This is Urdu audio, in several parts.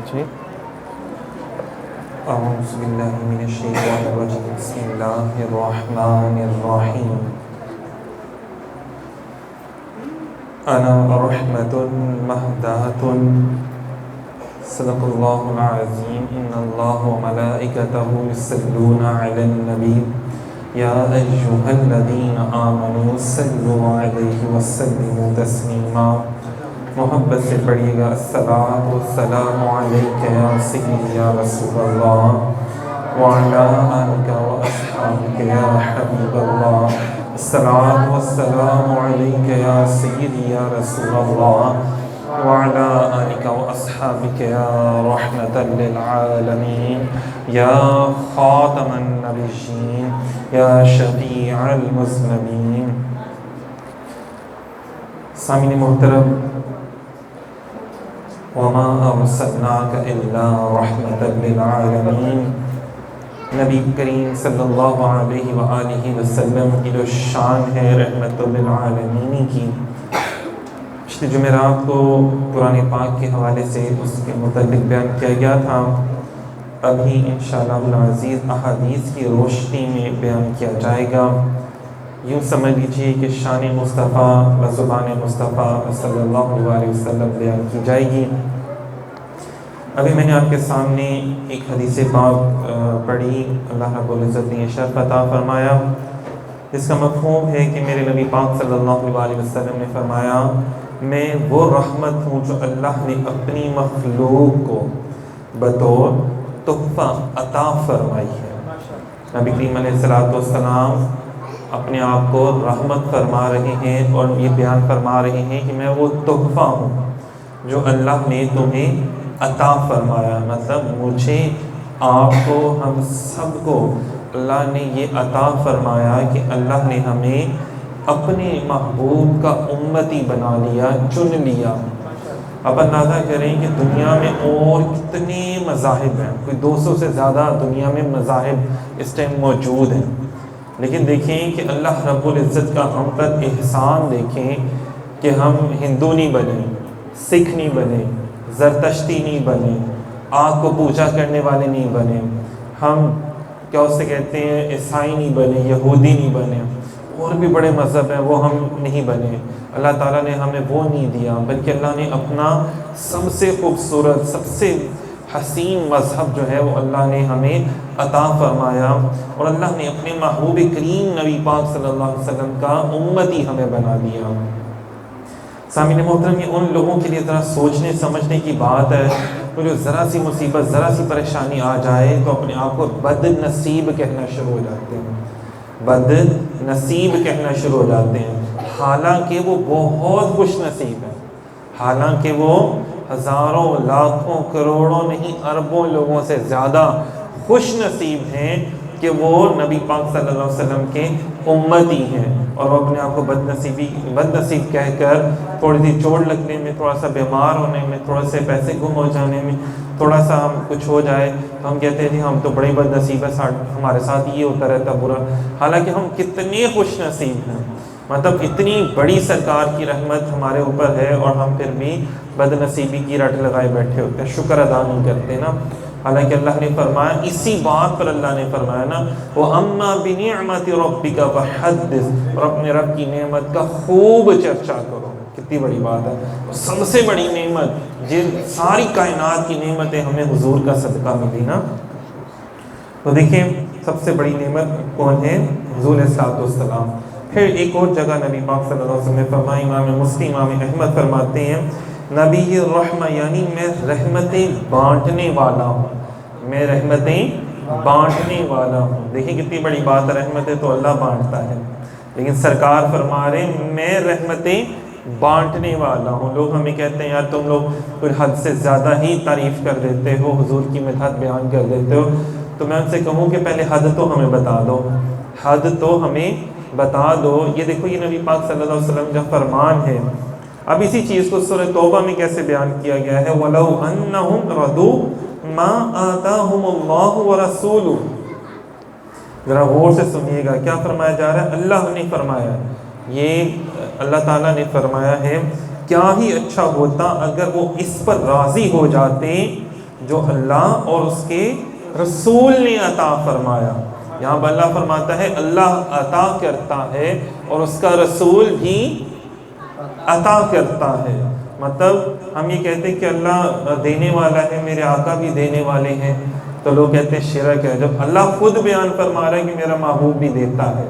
جی اعوذ باللہ من الشیطان الرجیم بسم اللہ الرحمن الرحیم انا رحمۃ مہداۃ صدق اللہ العظیم ان اللہ وملائکتہ یصلون علی النبی یا ایھا الذین آمنوا صلوا علیہ وسلموا تسلیما۔ محبت سے پڑھیے گا الصلاۃ والسلام علیک یا سیدی یا رسول اللہ وعلی آلک واصحابک یا حبیب اللہ۔ الصلاۃ والسلام علیک یا سیدی یا رسول اللہ وعلی آلک واصحابک یا رحمۃ للعالمین یا خاتم النبیین یا شفیع المذنبین۔ سامعین محترم، وما ارسلناک الا رحمۃ للعالمین، نبی کریم صلی اللہ علیہ وآلہ وسلم کی جو شان ہے رحمت للعالمین کی، پچھلے جمعرات کو قرآن پاک کے حوالے سے اس کے متعلق بیان کیا گیا تھا۔ ابھی انشاءاللہ العزیز احادیث کی روشنی میں بیان کیا جائے گا۔ یوں سمجھ لیجیے کہ شان مصطفیٰ و زبان مصطفیٰ صلی اللہ علیہ وسلم بیان کی جائے گی۔ ابھی میں نے آپ کے سامنے ایک حدیث پاک پڑھی، اللہ رب العزت نے شرف عطا فرمایا، جس کا مفہوم ہے کہ میرے نبی پاک صلی اللہ علیہ وسلم نے فرمایا، میں وہ رحمت ہوں جو اللہ نے اپنی مخلوق کو بطور تحفہ عطا فرمائی ہے۔ نبی کریم علیہ السلام اپنے آپ کو رحمت فرما رہے ہیں اور یہ بیان فرما رہے ہیں کہ میں وہ تحفہ ہوں جو اللہ نے تمہیں عطا فرمایا، مطلب مجھے، آپ کو، ہم سب کو اللہ نے یہ عطا فرمایا کہ اللہ نے ہمیں اپنے محبوب کا امتی بنا لیا، چن لیا۔ اب اندازہ کریں کہ دنیا میں اور کتنے مذاہب ہیں، کوئی 200 سے زیادہ دنیا میں مذاہب اس ٹائم موجود ہیں، لیکن دیکھیں کہ اللہ رب العزت کا ہم پر احسان دیکھیں کہ ہم ہندو نہیں بنے، سکھ نہیں بنے، زرتشتی نہیں بنے، آگ کو پوجا کرنے والے نہیں بنے، ہم کیا اسے کہتے ہیں عیسائی نہیں بنے، یہودی نہیں بنے، اور بھی بڑے مذہب ہیں وہ ہم نہیں بنے۔ اللہ تعالیٰ نے ہمیں وہ نہیں دیا، بلکہ اللہ نے اپنا سب سے خوبصورت، سب سے حسین مذہب جو ہے وہ اللہ نے ہمیں عطا فرمایا، اور اللہ نے اپنے محبوب کریم نبی پاک صلی اللہ علیہ وسلم کا امتی ہمیں بنا دیا۔ سامعین محترم، یہ ان لوگوں کے لیے ذرا سوچنے سمجھنے کی بات ہے تو جو ذرا سی مصیبت، ذرا سی پریشانی آ جائے تو اپنے آپ کو بد نصیب کہنا شروع ہو جاتے ہیں، بد نصیب کہنا شروع ہو جاتے ہیں، حالانکہ وہ بہت خوش نصیب ہیں، حالانکہ وہ ہزاروں، لاکھوں، کروڑوں نہیں، اربوں لوگوں سے زیادہ خوش نصیب ہیں کہ وہ نبی پاک صلی اللہ علیہ وسلم کے امتی ہیں، اور وہ اپنے آپ کو بد نصیب کہہ کر تھوڑی سی چوٹ لگنے میں، تھوڑا سا بیمار ہونے میں، تھوڑا سے پیسے گم ہو جانے میں، تھوڑا سا ہم کچھ ہو جائے تو ہم کہتے ہیں جی ہم تو بڑی بد نصیب ہے، ہمارے ساتھ یہ ہوتا رہتا برا، حالانکہ ہم کتنے خوش نصیب ہیں، مطلب اتنی بڑی سرکار کی رحمت ہمارے اوپر ہے اور ہم پھر بھی بد نصیبی کی رٹ لگائے بیٹھے ہوتے ہیں، شکر ادا نہیں کرتے نا۔ حالانکہ اللہ نے فرمایا، اسی بات پر اللہ نے فرمایا نا، وَأَمَّا بِنِعْمَةِ رَبِّكَ فَحَدِّثْ، اور اپنے رب کی نعمت کا خوب چرچا کرو۔ کتنی بڑی بات ہے، سب سے بڑی نعمت، جن ساری کائنات کی نعمتیں ہمیں حضور کا صدقہ ملی نا، تو دیکھیں سب سے بڑی نعمت کون ہے؟ حضور علیہ السلام۔ پھر ایک اور جگہ نبی پاک صلی اللہ علیہ وسلم نے فرمایا، امام مسلم، امام احمد فرماتے ہیں، نبی الرحمہ، یعنی میں رحمتیں بانٹنے والا ہوں، میں رحمتیں بانٹنے والا ہوں۔ دیکھیں کتنی بڑی بات ہے، رحمتیں تو اللہ بانٹتا ہے، لیکن سرکار فرما رہے ہیں میں رحمتیں بانٹنے والا ہوں۔ لوگ ہمیں کہتے ہیں یار تم لوگ کوئی حد سے زیادہ ہی تعریف کر دیتے ہو، حضور کی مدحت بیان کر دیتے ہو، تو میں ان سے کہوں کہ پہلے حد تو ہمیں بتا دو، حد تو ہمیں بتا دو۔ یہ دیکھو یہ نبی پاک صلی اللہ علیہ وسلم کا فرمان ہے۔ اب اسی چیز کو سورہ توبہ میں کیسے بیان کیا گیا ہے، وَلَوْ أَنَّهُمْ رَضُوا مَا آتَاهُمُ اللَّهُ وَرَسُولُهُ، ذرا غور سے سنیے گا کیا فرمایا جا رہا ہے، اللہ نے فرمایا، یہ اللہ تعالیٰ نے فرمایا ہے، کیا ہی اچھا ہوتا اگر وہ اس پر راضی ہو جاتے جو اللہ اور اس کے رسول نے عطا فرمایا۔ یہاں پر اللہ فرماتا ہے اللہ عطا کرتا ہے اور اس کا رسول بھی عطا کرتا ہے۔ مطلب ہم یہ کہتے ہیں کہ اللہ دینے والا ہے، میرے آقا بھی دینے والے ہیں، تو لوگ کہتے ہیں شرک ہے، جب اللہ خود بیان فرما رہا ہے کہ میرا محبوب بھی دیتا ہے۔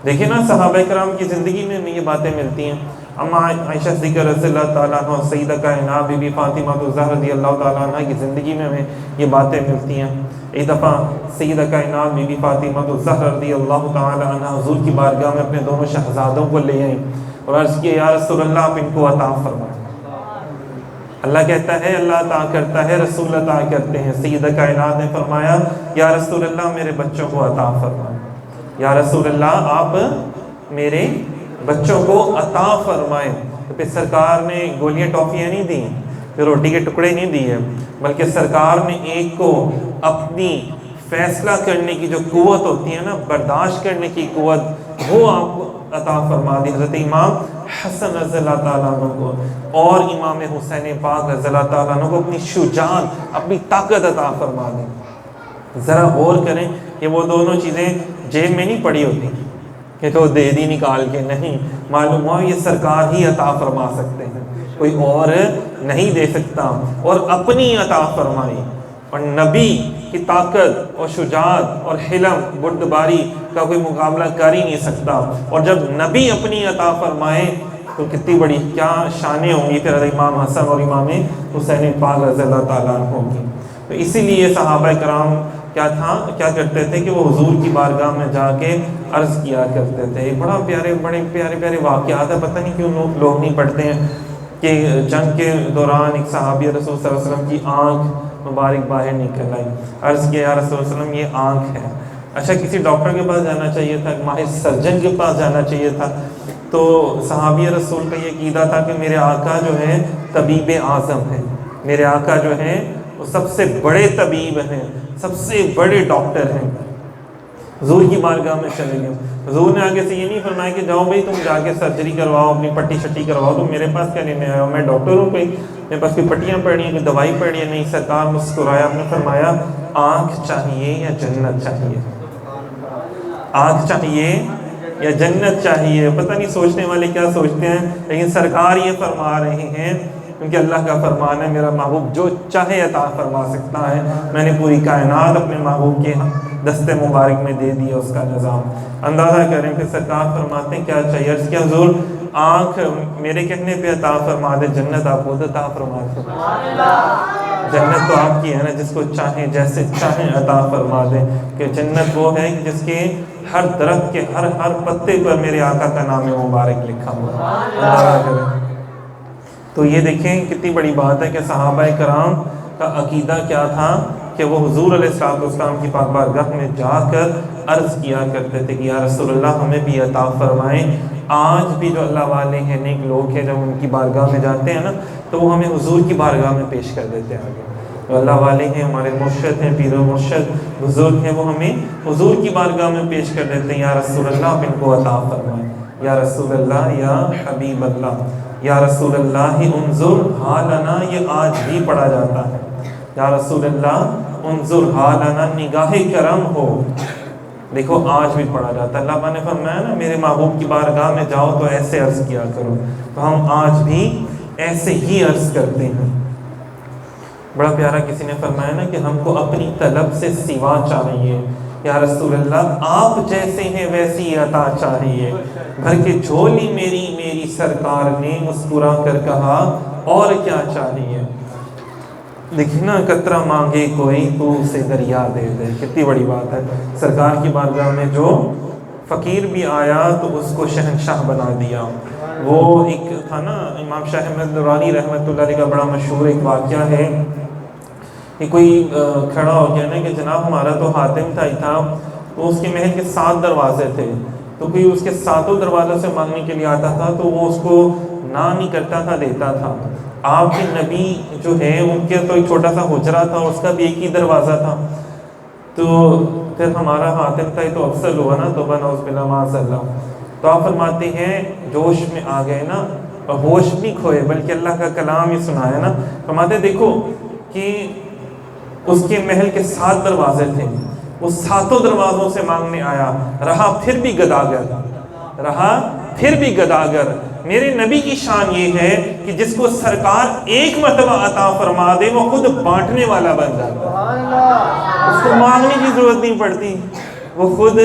دیکھیں نا صحابہ کرام کی زندگی میں ہمیں یہ باتیں ملتی ہیں۔ اما عائشہ صدیقہ رضی اللہ تعالیٰ عنہ، سیدہ کائنات بی بی فاطمہ الزہرا رضی اللہ تعالیٰ عنہ کی زندگی میں ہمیں یہ باتیں ملتی ہیں۔ ایک دفعہ سیدہ کائنات بی بی فاطمہ الزہرا رضی اللہ تعالیٰ عنہ حضور کی بارگاہ میں اپنے دونوں شہزادوں کو لے آئیں اور عرض کیا یا رسول اللہ آپ ان کو عطا فرمائیں۔ اللہ کہتا ہے اللہ عطا کرتا ہے، رسول عطا کرتے ہیں۔ سیدہ کائنات نے فرمایا یا رسول اللہ میرے بچوں کو عطا فرمائیں، یا رسول اللہ آپ میرے بچوں کو عطا فرمائیں۔ تو پھر سرکار نے گولیاں ٹافیاں نہیں دیں، پھر روٹی کے ٹکڑے نہیں دیے، بلکہ سرکار نے ایک کو اپنی فیصلہ کرنے کی جو قوت ہوتی ہے نا، برداشت کرنے کی قوت، وہ آپ کو عطا فرما دی۔ حضرت امام حسن رضی اللہ تعالیٰ عنہ کو اور امام حسین پاک رضی اللہ تعالیٰ عنہ کو اپنی شجاعت، اپنی طاقت عطا فرما دی۔ ذرا غور کریں کہ وہ دونوں چیزیں جیب میں نہیں پڑی ہوتی کہ تو دے دی نکال کے، نہیں، معلوم ہوا یہ سرکار ہی عطا فرما سکتے ہیں، کوئی اور نہیں دے سکتا، اور اپنی عطا فرمائی۔ اور نبی کی طاقت اور شجاعت اور حلم بردباری کا کوئی مقابلہ کر ہی نہیں سکتا، اور جب نبی اپنی عطا فرمائے تو کتنی بڑی کیا شانیں ہوں گی پھر امام حسن اور امام حسین پاک رضی اللہ تعالیٰ عنہ کی۔ تو اسی لیے صحابہ کرام کیا کرتے تھے کہ وہ حضور کی بارگاہ میں جا کے عرض کیا کرتے تھے۔ بڑے پیارے واقعات ہیں، پتہ نہیں کیوں لوگ نہیں پڑھتے ہیں کہ جنگ کے دوران ایک صحابی رسول صلی اللہ علیہ وسلم کی آنکھ مبارک باہر نکل آئی، عرض کیا یا رسول اللہ علیہ وسلم یہ آنکھ ہے۔ اچھا کسی ڈاکٹر کے پاس جانا چاہیے تھا، ماہر سرجن کے پاس جانا چاہیے تھا، تو صحابی رسول کا یہ عقیدہ تھا کہ میرے آقا جو ہے طبیب اعظم ہے، میرے آقا جو ہے وہ سب سے بڑے طبیب ہیں، سب سے بڑے ڈاکٹر ہیں۔ حضور کی بارگاہ میں چلے گئے، حضور نے آگے سے یہ نہیں فرمایا کہ جاؤ بھائی تم جا کے سرجری کرواؤ، اپنی پٹی شٹی کرواؤ، تم میرے پاس کیا لینے آئے ہو، میں ڈاکٹر ہوں، کوئی میرے پاس کوئی پٹیاں پڑی ہیں، کوئی دوائی پڑی ہے، نہیں۔ سرکار مسکرایا، آپ نے فرمایا آنکھ چاہیے یا جنت چاہیے، آنکھ چاہیے یا جنت چاہیے۔ پتہ نہیں سوچنے والے کیا سوچتے ہیں، لیکن سرکار یہ فرما رہے ہیں کیونکہ اللہ کا فرمان ہے میرا محبوب جو چاہے عطا فرما سکتا ہے، میں نے پوری کائنات اپنے محبوب کے دست مبارک میں دے دیا اس کا نظام۔ اندازہ کریں کہ سرکار فرماتے ہیں کیا چاہیے، عرض کیا حضور آنکھ میرے کہنے پہ عطا فرما دے، جنت آپ خود عطا فرما دے۔ جنت تو آپ کی ہے نا، جس کو چاہیں جیسے چاہیں عطا فرما دے، کہ جنت وہ ہے جس کے ہر درخت کے ہر پتے پر میرے آقا کا نام مبارک لکھا ہوا۔ اندازہ کریں تو یہ دیکھیں کتنی بڑی بات ہے کہ صحابہ کرام کا عقیدہ کیا تھا کہ وہ حضور علیہ السلام کی پاک بارگاہ میں جا کر عرض کیا کرتے تھے کہ یا رسول اللہ ہمیں بھی عطا فرمائیں۔ آج بھی جو اللہ والے ہیں، نیک لوگ ہیں، جب ان کی بارگاہ میں جاتے ہیں نا تو وہ ہمیں حضور کی بارگاہ میں پیش کر دیتے ہیں آگے۔ جو اللہ والے ہیں، ہمارے مرشد ہیں، پیر و مرشد بزرگ ہیں، وہ ہمیں حضور کی بارگاہ میں پیش کر دیتے ہیں، یا رسول اللہ آپ ان کو عطا فرمائیں، یا رسول اللہ، یا حبیب اللہ، یا رسول اللہ انظر حالنا، یہ آج بھی پڑھا جاتا ہے، یا رسول اللہ انظر حالنا، نگاہ کرم ہو، دیکھو آج بھی پڑھا جاتا ہے۔ اللہ نے فرمایا نا میرے محبوب کی بارگاہ میں جاؤ تو ایسے عرض کیا کرو، تو ہم آج بھی ایسے ہی عرض کرتے ہیں۔ بڑا پیارا کسی نے فرمایا نا کہ ہم کو اپنی طلب سے سوا چاہیے، یا رسول اللہ آپ جیسے ہیں ویسی عطا چاہیے، بھر کے جھولی میری سرکار نے مسکرا کر کہا اور کیا چاہیے۔ دیکھیں نا قطرہ مانگے کوئی تو اسے دریا دے دے، کتنی بڑی بات ہے۔ سرکار کی بارگاہ میں جو فقیر بھی آیا تو اس کو شہنشاہ بنا دیا۔ وہ ایک تھا نا امام شاہ احمد نورانی رحمۃ اللہ علیہ کا بڑا مشہور ایک واقعہ ہے کہ کوئی کھڑا ہو گیا نا کہ جناب ہمارا تو حاتم تھا ہی تھا، تو اس کے محل کے 7 دروازے تھے، تو کوئی اس کے 7 دروازوں سے مانگنے کے لیے آتا تھا تو وہ اس کو نہ نہیں کرتا تھا، دیتا تھا۔ آپ کے نبی جو ہیں ان کے تو ایک چھوٹا سا حجرہ تھا، اس کا بھی ایک ہی دروازہ تھا، تو پھر ہمارا حاتم تھا تو افضل ہوا نا، توبہ نعوذ باللہ معاذ اللہ۔ تو آپ فرماتے ہیں جوش میں آ گئے نا اور ہوش نہیں کھوئے، بلکہ اللہ کا کلام ہی سنایا نا۔ فرماتے دیکھو کہ اس کے محل کے 7 دروازے تھے، وہ 7 دروازوں سے مانگنے آیا، رہا پھر بھی گداگر۔ میرے نبی کی شان یہ ہے کہ جس کو سرکار ایک مرتبہ عطا فرما دے وہ خود بانٹنے والا بن جاتا ہے، اس کو مانگنے کی ضرورت نہیں پڑتی، وہ خود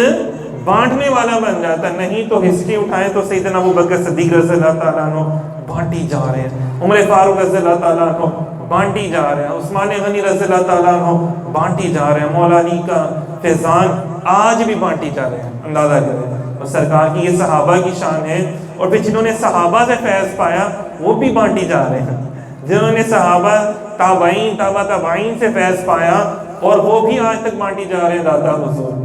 بانٹنے والا بن جاتا ہے۔ نہیں تو ہسٹری اٹھائیں تو سیدنا ابو بکر صدیق رضی اللہ تعالیٰ عنہ بانٹی جا رہے ہیں، عمر فاروق رضی اللہ تعالیٰ عنہ بانٹی جا رہے ہیں، عثمان غنی رضی اللہ تعالیٰ عنہ بانٹی جا رہے ہیں، مولا علی کا فیضان آج بھی بانٹی جا رہے ہیں، اندازہ کریں۔ اور سرکار کی یہ صحابہ کی شان ہے، اور پھر جنہوں نے صحابہ سے فیض پایا وہ بھی بانٹی جا رہے ہیں، جنہوں نے صحابہ تابعین تابع تابعین سے فیض پایا اور وہ بھی آج تک بانٹی جا رہے ہیں داتا حضور۔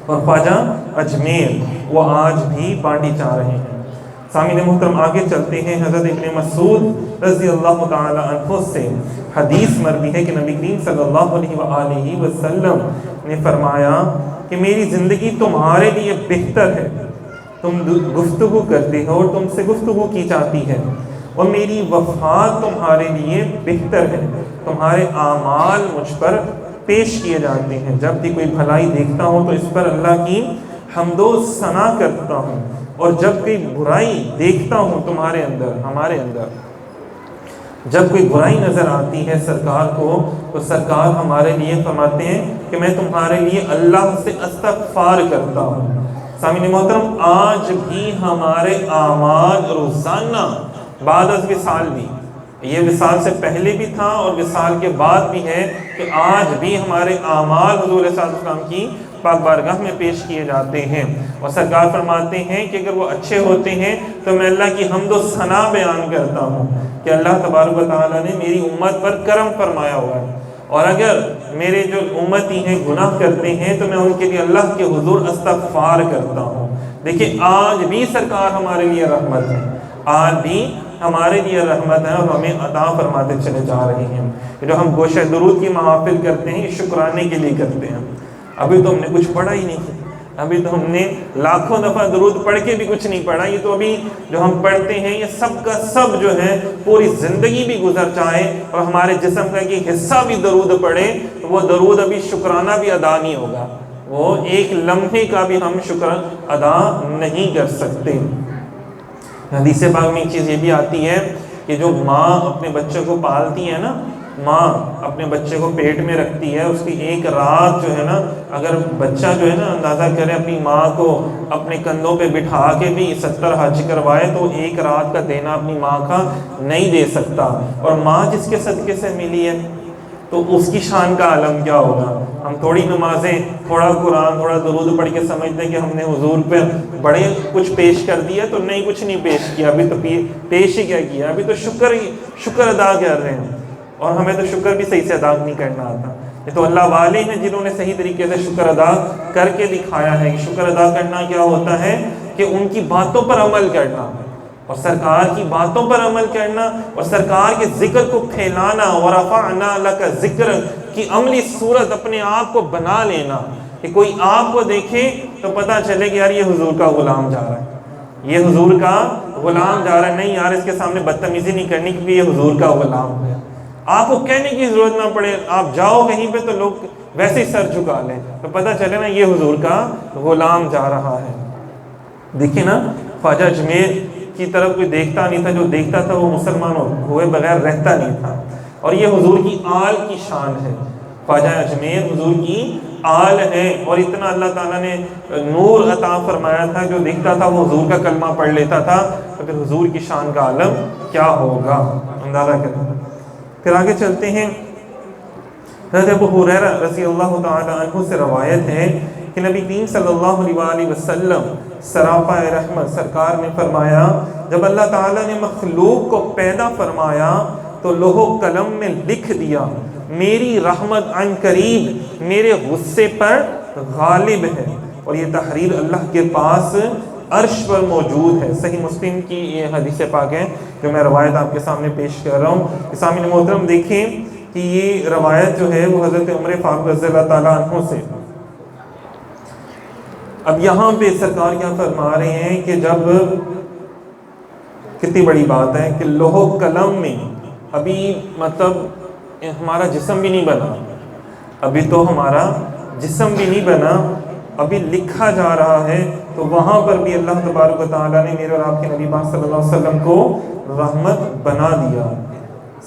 اور خواجہ اجمیر وہ آج بھی بانٹی جا رہے ہیں۔ سامعین محترم آگے چلتے ہیں، حضرت ابن مسعود رضی اللہ تعالی عنہ سے حدیث مروی ہے کہ نبی کریم صلی اللہ علیہ وآلہ وسلم نے فرمایا کہ میری زندگی تمہارے لیے بہتر ہے، تم گفتگو کرتے ہو اور تم سے گفتگو کی جاتی ہے، اور میری وفات تمہارے لیے بہتر ہے، تمہارے اعمال مجھ پر پیش کیے جاتے ہیں، جب بھی کوئی بھلائی دیکھتا ہوں تو اس پر اللہ کی حمد و ثنا کرتا ہوں، اور جب کوئی برائی دیکھتا ہوں تمہارے اندر ہمارے اندر جب کوئی برائی نظر آتی ہے سرکار کو تو سرکار ہمارے لیے فرماتے ہیں کہ میں تمہارے لیے اللہ سے استغفار کرتا ہوں۔ سامعین محترم آج بھی ہمارے اعمال روزانہ بعد از وصال بھی، یہ وصال سے پہلے بھی تھا اور وصال کے بعد بھی ہے کہ آج بھی ہمارے اعمال حضور صلی اللہ علیہ وسلم کی پاک بارگاہ میں پیش کیے جاتے ہیں، اور سرکار فرماتے ہیں کہ اگر وہ اچھے ہوتے ہیں تو میں اللہ کی حمد و ثنا بیان کرتا ہوں کہ اللہ تبارک و تعالیٰ نے میری امت پر کرم فرمایا ہوا ہے، اور اگر میرے جو امتی ہیں گناہ کرتے ہیں تو میں ان کے لیے اللہ کے حضور استغفار کرتا ہوں۔ دیکھیں آج بھی سرکار ہمارے لیے رحمت ہے، آج بھی ہمارے لیے رحمت ہے، اور ہمیں عطا فرماتے چلے جا رہے ہیں۔ جو ہم گوشہ درود کی محافل کرتے ہیں یہ شکرانے کے لیے کرتے ہیں، ابھی تو ہم نے کچھ پڑھا ہی نہیں، ابھی تو ہم نے لاکھوں دفعہ درود پڑھ کے بھی کچھ نہیں پڑھا، یہ تو ابھی جو ہم پڑھتے ہیں یہ سب کا سب جو ہے پوری زندگی بھی گزر جائے اور ہمارے جسم کا ایک حصہ بھی درود پڑھے تو وہ درود ابھی شکرانہ بھی ادا نہیں ہوگا، وہ ایک لمحے کا بھی ہم شکر ادا نہیں کر سکتے۔ حدیث پاک میں ایک چیز یہ بھی آتی ہے کہ جو ماں اپنے بچے کو پالتی ہے نا، ماں اپنے بچے کو پیٹ میں رکھتی ہے، اس کی ایک رات جو ہے نا، اگر بچہ جو ہے نا اندازہ کرے اپنی ماں کو اپنے کندھوں پہ بٹھا کے بھی 70 حج کروائے تو ایک رات کا دینا اپنی ماں کا نہیں دے سکتا، اور ماں جس کے صدقے سے ملی ہے تو اس کی شان کا عالم کیا ہوگا۔ ہم تھوڑی نمازیں، تھوڑا قرآن، تھوڑا درود پڑھ کے سمجھتے ہیں کہ ہم نے حضور پہ بڑے کچھ پیش کر دیا، تو نہیں کچھ نہیں پیش کیا، ابھی تو پیش ہی کیا کیا، ابھی تو شکر ادا کر رہے ہیں، اور ہمیں تو شکر بھی صحیح سے ادا نہیں کرنا آتا۔ یہ تو اللہ والے ہیں جنہوں نے صحیح طریقے سے شکر ادا کر کے دکھایا ہے کہ شکر ادا کرنا کیا ہوتا ہے کہ ان کی باتوں پر عمل کرنا، اور سرکار کی باتوں پر عمل کرنا، اور سرکار کے ذکر کو پھیلانا، وَرَفَعْنَا لَكَ ذِكْرًا کی عملی صورت اپنے آپ کو بنا لینا کہ کوئی آپ کو دیکھے تو پتہ چلے کہ یار یہ حضور کا غلام جا رہا ہے، یہ حضور کا غلام جا رہا ہے، نہیں یار اس کے سامنے بدتمیزی نہیں کرنی کیونکہ یہ حضور کا غلام ہے۔ آپ کو کہنے کی ضرورت نہ پڑے، آپ جاؤ کہیں پہ تو لوگ ویسے ہی سر جھکا لیں تو پتہ چلے نا یہ حضور کا غلام جا رہا ہے۔ دیکھیں نا خواجہ اجمیر کی طرف کوئی دیکھتا نہیں تھا، جو دیکھتا تھا وہ مسلمان ہوئے بغیر رہتا نہیں تھا، اور یہ حضور کی آل کی شان ہے۔ خواجہ اجمیر حضور کی آل ہے، اور اتنا اللہ تعالیٰ نے نور عطا فرمایا تھا، جو دیکھتا تھا وہ حضور کا کلمہ پڑھ لیتا تھا، تو پھر حضور کی شان کا عالم کیا ہوگا، اندازہ کریں۔ پھر آگے چلتے ہیں، حضرت ابو ہریرہ رضی اللہ تعالی عنہ سے روایت ہے کہ نبی کریم صلی اللہ علیہ وآلہ وسلم سراپا رحمت سرکار نے فرمایا جب اللہ تعالیٰ نے مخلوق کو پیدا فرمایا تو لوح و قلم میں لکھ دیا میری رحمت عن قریب میرے غصے پر غالب ہے، اور یہ تحریر اللہ کے پاس عرش پر موجود ہے۔ صحیح مسلم کی یہ حدیث پاک ہے جو میں روایت آپ کے سامنے پیش کر رہا ہوں۔ سامعین محترم دیکھیں کہ یہ روایت جو ہے وہ حضرت عمر فاروق رضی اللہ تعالیٰ عنہ سے۔ اب یہاں پہ سرکار کیا فرما رہے ہیں کہ جب کتنی بڑی بات ہے کہ لوح قلم میں ابھی مطلب ہمارا جسم بھی نہیں بنا، ابھی تو ہمارا جسم بھی نہیں بنا، ابھی لکھا جا رہا ہے، تو وہاں پر بھی اللہ تبارک و تعالیٰ نے میرے اور آپ کے نبی پاک صلی اللہ علیہ وسلم کو رحمت بنا دیا۔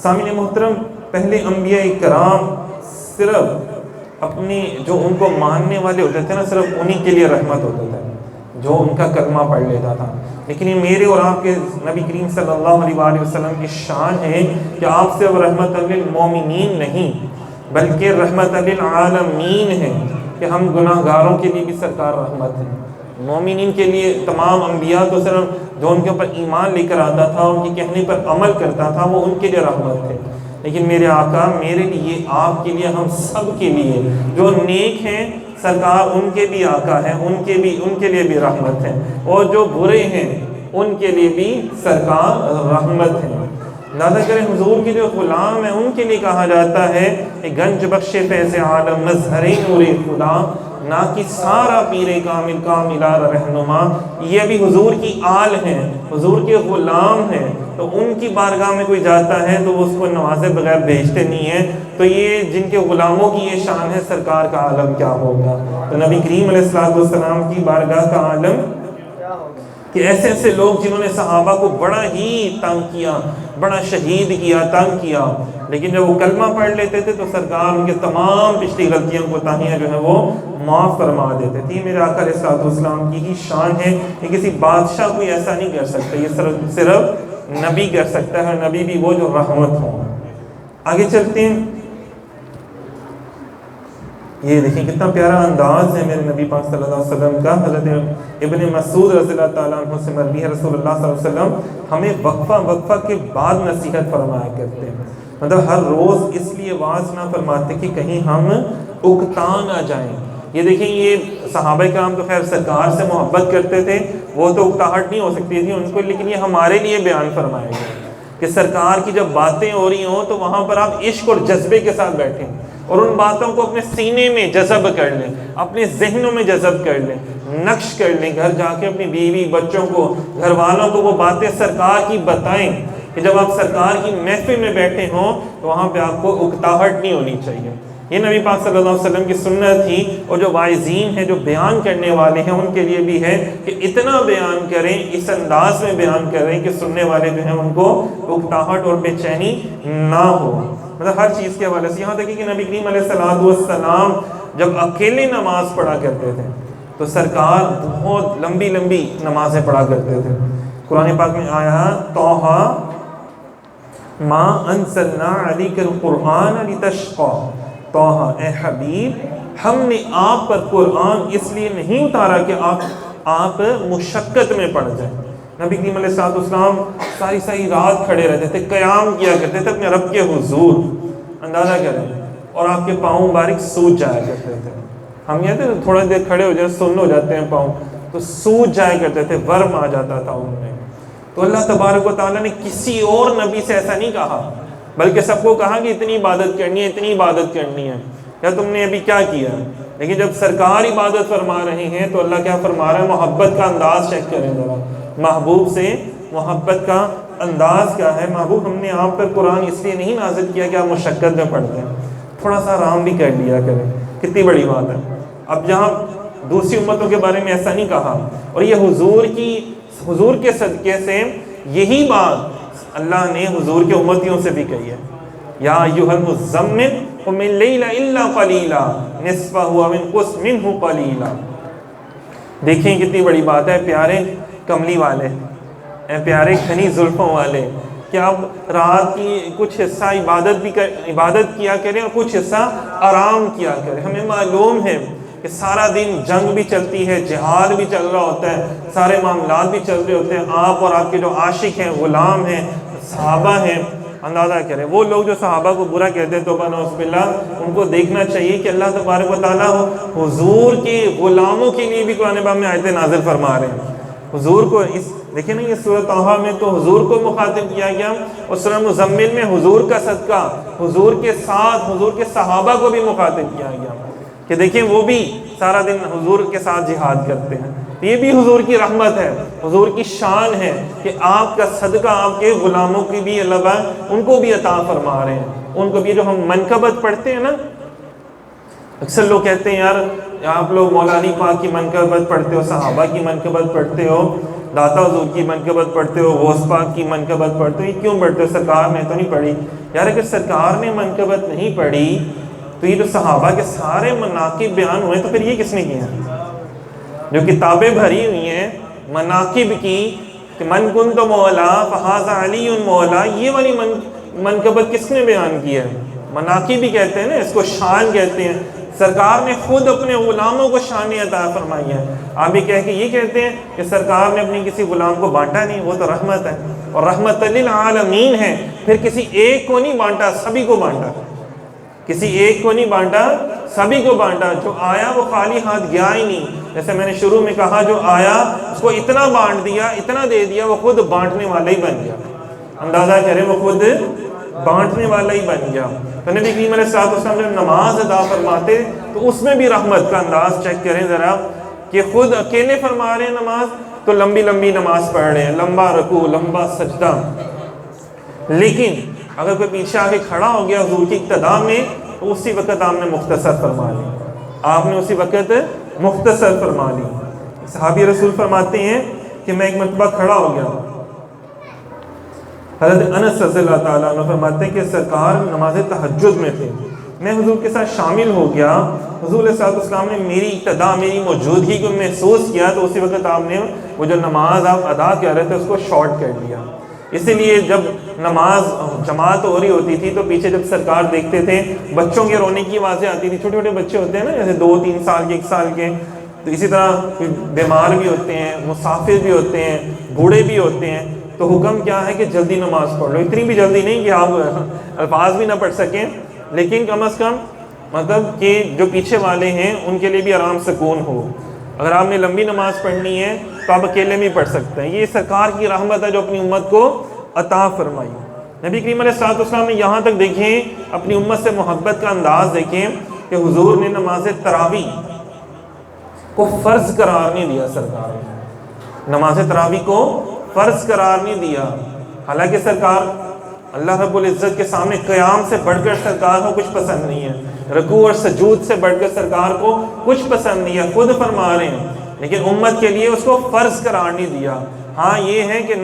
سامعین محترم، پہلے انبیاء کرام صرف اپنی جو ان کو ماننے والے ہوتے تھے نا، صرف انہی کے لیے رحمت ہوتا تھا جو ان کا کلمہ پڑھ لیتا تھا، لیکن یہ میرے اور آپ کے نبی کریم صلی اللہ علیہ وآلہ وسلم کی شان ہے کہ آپ صرف رحمت للمومنین نہیں بلکہ رحمت للعالمین ہے، کہ ہم گناہ گاروں کے لیے بھی سرکار رحمت ہے۔ مومنین کے لیے تمام انبیاء تو صرف جو ان کے اوپر ایمان لے کر آتا تھا، ان کے کہنے پر عمل کرتا تھا، وہ ان کے لیے رحمت ہے، لیکن میرے آقا میرے لیے، آپ کے لیے، ہم سب کے لیے جو نیک ہیں سرکار ان کے بھی آقا ہیں، ان کے لیے بھی رحمت ہے، اور جو برے ہیں ان کے لیے بھی سرکار رحمت ہے۔ لہذا کریں حضور کے جو غلام ہیں ان کے لیے کہا جاتا ہے کہ گنج بخش فیض عالم مظہر نور خدا، نہ کہ سارا پیر کامل کاملہ رہنما، یہ بھی حضور کی آل ہیں، حضور کے غلام ہیں، تو ان کی بارگاہ میں کوئی جاتا ہے تو وہ اس کو نوازے بغیر بھیجتے نہیں ہیں، تو یہ جن کے غلاموں کی یہ شان ہے، سرکار کا عالم کیا ہوگا۔ تو نبی کریم علیہ السلام کی بارگاہ کا عالم کہ ایسے ایسے لوگ جنہوں نے صحابہ کو بڑا ہی تنگ کیا، بڑا شہید کیا، تنگ کیا، لیکن جب وہ کلمہ پڑھ لیتے تھے تو سرکار ان کے تمام پچھلی غلطیاں کوتاہیاں جو ہیں وہ معاف فرما دیتے تھے۔ یہ میرے آقا علیہ السلام کی ہی شان ہے، کہ کسی بادشاہ کوئی ایسا نہیں کر سکتا، یہ صرف نبی کر سکتا ہے، نبی بھی وہ جو رحمت ہو۔ آگے چلتے ہیں، یہ دیکھیں کتنا پیارا انداز ہے میرے نبی پاک صلی اللہ علیہ وسلم کا۔ حضرت ابن مسعود رضی اللہ تعالیٰ عنہ سے مروی ہے، رسول اللہ صلی اللہ علیہ وسلم ہمیں وقفہ کے بعد نصیحت فرمایا کرتے ہیں، مطلب ہر روز اس لیے واعظ نہ فرماتے کہ کہیں ہم اکتا نہ جائیں۔ یہ دیکھیں، یہ صحابہ کرام تو خیر سرکار سے محبت کرتے تھے، وہ تو اکتاہٹ نہیں ہو سکتی تھی ان کو، لیکن یہ ہمارے لیے بیان فرمایا گیا کہ سرکار کی جب باتیں ہو رہی ہوں تو وہاں پر آپ عشق اور جذبے کے ساتھ بیٹھیں اور ان باتوں کو اپنے سینے میں جذب کر لیں، اپنے ذہنوں میں جذب کر لیں، نقش کر لیں، گھر جا کے اپنی بیوی بچوں کو، گھر والوں کو وہ باتیں سرکار کی بتائیں، کہ جب آپ سرکار کی محفل میں بیٹھے ہوں تو وہاں پہ آپ کو اکتاہٹ نہیں ہونی چاہیے۔ یہ نبی پاک صلی اللہ علیہ وسلم کی سنت تھی، اور جو واعظین ہیں، جو بیان کرنے والے ہیں، ان کے لیے بھی ہے کہ اتنا بیان کریں، اس انداز میں بیان کریں کہ سننے والے جو ہیں ان کو اکتاہٹ اور بے چینی نہ ہو، مطلب ہر چیز کے حوالے سے۔ یہاں تک کہ نبی کریم علیہ السلام جب اکیلے نماز پڑھا کرتے تھے تو سرکار بہت لمبی لمبی نمازیں پڑھا کرتے تھے۔ قرآن پاک میں آیا توحا ما انزلنا علیک القرآن لتشقی، توحا اے حبیب ہم نے آپ پر قرآن اس لیے نہیں اتارا کہ آپ مشقت میں پڑ جائیں۔ نبی کریم علیہ السلام ساری رات کھڑے رہتے تھے، قیام کیا کرتے تھے اپنے رب کے حضور، اندازہ کریں، اور آپ کے پاؤں مبارک سوج جایا کرتے تھے۔ ہم یہ تھے تھوڑا دیر کھڑے ہو جائے سن ہو جاتے ہیں پاؤں، تو سوج جایا کرتے تھے، ورم آ جاتا تھا ان میں۔ تو اللہ تبارک و تعالیٰ نے کسی اور نبی سے ایسا نہیں کہا، بلکہ سب کو کہا کہ اتنی عبادت کرنی ہے، اتنی عبادت کرنی ہے، یا تم نے ابھی کیا کیا؟ لیکن جب سرکار عبادت فرما رہے ہیں تو اللہ کیا فرما رہا ہے؟ محبت کا انداز چیک کریں ذرا، محبوب سے محبت کا انداز کیا ہے۔ محبوب ہم نے آپ پر قرآن اس لیے نہیں نازل کیا کہ آپ مشقت میں پڑھتے ہیں، تھوڑا سا آرام بھی کر لیا کریں، کتنی بڑی بات ہے۔ اب جہاں دوسری امتوں کے بارے میں ایسا نہیں کہا، اور یہ حضور کے صدقے سے یہی بات اللہ نے حضور کے امتیوں سے بھی کہی ہے، یا ایھا المزمل قم اللیل الا قلیلا نصفہ او انقص منہ قلیلا۔ دیکھیں کتنی بڑی بات ہے، پیارے کملی والے، اے پیارے گھنی زلفوں والے، کہ آپ رات کی کچھ حصہ عبادت کیا کریں اور کچھ حصہ آرام کیا کریں۔ ہمیں معلوم ہے کہ سارا دن جنگ بھی چلتی ہے، جہاد بھی چل رہا ہوتا ہے، سارے معاملات بھی چل رہے ہوتے ہیں، آپ اور آپ کے جو عاشق ہیں، غلام ہیں، صحابہ ہیں، اندازہ کریں وہ لوگ جو صحابہ کو برا کہتے ہیں توبہ نعوذ باللہ، ان کو دیکھنا چاہیے کہ اللہ تبارک و تعالیٰ حضور کے غلاموں کے لیے بھی قرآن پاک میں آیتیں نازل فرما رہے ہیں۔ حضور کو دیکھیں نا، یہ سورہ طٰہٰ میں تو حضور کو مخاطب کیا گیا، اور سورہ مزمل میں حضور کا صدقہ، حضور کے ساتھ حضور کے صحابہ کو بھی مخاطب کیا گیا کہ دیکھیں وہ بھی سارا دن حضور کے ساتھ جہاد کرتے ہیں۔ یہ بھی حضور کی رحمت ہے، حضور کی شان ہے کہ آپ کا صدقہ آپ کے غلاموں کی بھی اللہ ان کو بھی عطا فرما رہے ہیں، ان کو بھی۔ جو ہم منقبت پڑھتے ہیں نا، اکثر لوگ کہتے ہیں یار آپ لوگ مولا علی پاک کی منقبت پڑھتے ہو، صحابہ کی منقبت پڑھتے ہو، داتا حضور کی منقبت پڑھتے ہو، غوث پاک کی منقبت پڑھتے ہو، یہ کیوں پڑھتے ہو؟ سرکار نے تو نہیں پڑھی۔ یار اگر سرکار نے منقبت نہیں پڑھی تو یہ جو صحابہ کے سارے مناقب بیان ہوئے تو پھر یہ کس نے کیے ہیں؟ جو کتابیں بھری ہوئی ہیں مناقب کی کہ من کنت مولا فہذا علی مولا، یہ والی منقبت کس نے بیان کی ہے؟ مناقب ہی کہتے ہیں نا اس کو، شان کہتے ہیں۔ سرکار نے خود اپنے غلاموں کو شان عطا فرمائی ہے۔ آپ یہ کہتے ہیں کہ سرکار نے اپنی کسی غلام کو بانٹا نہیں، وہ تو رحمت ہے اور رحمت للعالمین ہے، پھر کسی ایک کو نہیں بانٹا، سبھی کو بانٹا، کسی ایک کو نہیں بانٹا، سبھی کو بانٹا۔ جو آیا وہ خالی ہاتھ گیا ہی نہیں، جیسے میں نے شروع میں کہا جو آیا اس کو اتنا بانٹ دیا، اتنا دے دیا، وہ خود بانٹنے والا ہی بن گیا۔ اندازہ کریں وہ خود بانٹنے والا ہی بن گیا۔ تو نبی کریم علیہ السلام جب نماز ادا فرماتے تو اس میں بھی رحمت کا انداز چیک کریں ذرا، کہ خود اکیلے فرما رہے ہیں نماز تو لمبی لمبی نماز پڑھ رہے ہیں، لمبا رکوع، لمبا سجدہ، لیکن اگر کوئی پیچھے آ کے کھڑا ہو گیا حضور کی اقتداء میں تو اسی وقت آپ نے مختصر فرما لی، آپ نے اسی وقت مختصر فرما لی۔ صحابی رسول فرماتے ہیں کہ میں ایک مرتبہ کھڑا ہو گیا، حضرت انس رضی اللہ تعالیٰ عنہ فرماتے ہیں کہ سرکار نماز تہجد میں تھے، میں حضور کے ساتھ شامل ہو گیا، حضور علیہ السلام نے میری ابتدا، میری موجودگی کو محسوس کیا تو اسی وقت آپ نے وہ جو نماز آپ ادا کر رہے تھے اس کو شارٹ کر دیا۔ اسی لیے جب نماز جماعت ہو رہی ہوتی تھی تو پیچھے جب سرکار دیکھتے تھے بچوں کے رونے کی آوازیں آتی تھی، چھوٹے چھوٹے بچے ہوتے ہیں نا جیسے 2-3 سال کے، 1 سال کے، تو اسی طرح بیمار بھی ہوتے ہیں، مسافر بھی ہوتے ہیں، بوڑھے بھی ہوتے ہیں، تو حکم کیا ہے کہ جلدی نماز پڑھ لو، اتنی بھی جلدی نہیں کہ آپ الفاظ بھی نہ پڑھ سکیں، لیکن کم از کم مطلب کہ جو پیچھے والے ہیں ان کے لیے بھی آرام سکون ہو۔ اگر آپ نے لمبی نماز پڑھنی ہے تو آپ اکیلے میں پڑھ سکتے ہیں، یہ سرکار کی رحمت ہے جو اپنی امت کو عطا فرمائی۔ نبی کریم علیہ السلام نے یہاں تک دیکھیں اپنی امت سے محبت کا انداز دیکھیں کہ حضور نے نماز تراویح کو فرض قرار نہیں دیا، سرکار نے نماز تراویح کو فرض قرار نہیں دیا، حالانکہ سرکار اللہ رب العزت کے سامنے قیام سے بڑھ کر سرکار کو کچھ پسند نہیں ہے، رکوع اور سجود سے بڑھ کر سرکار کو کچھ پسند نہیں ہے، خود فرما رہے ہیں، لیکن امت کے لیے اس کو فرض قرار نہیں دیا۔ ہاں یہ ہے کہ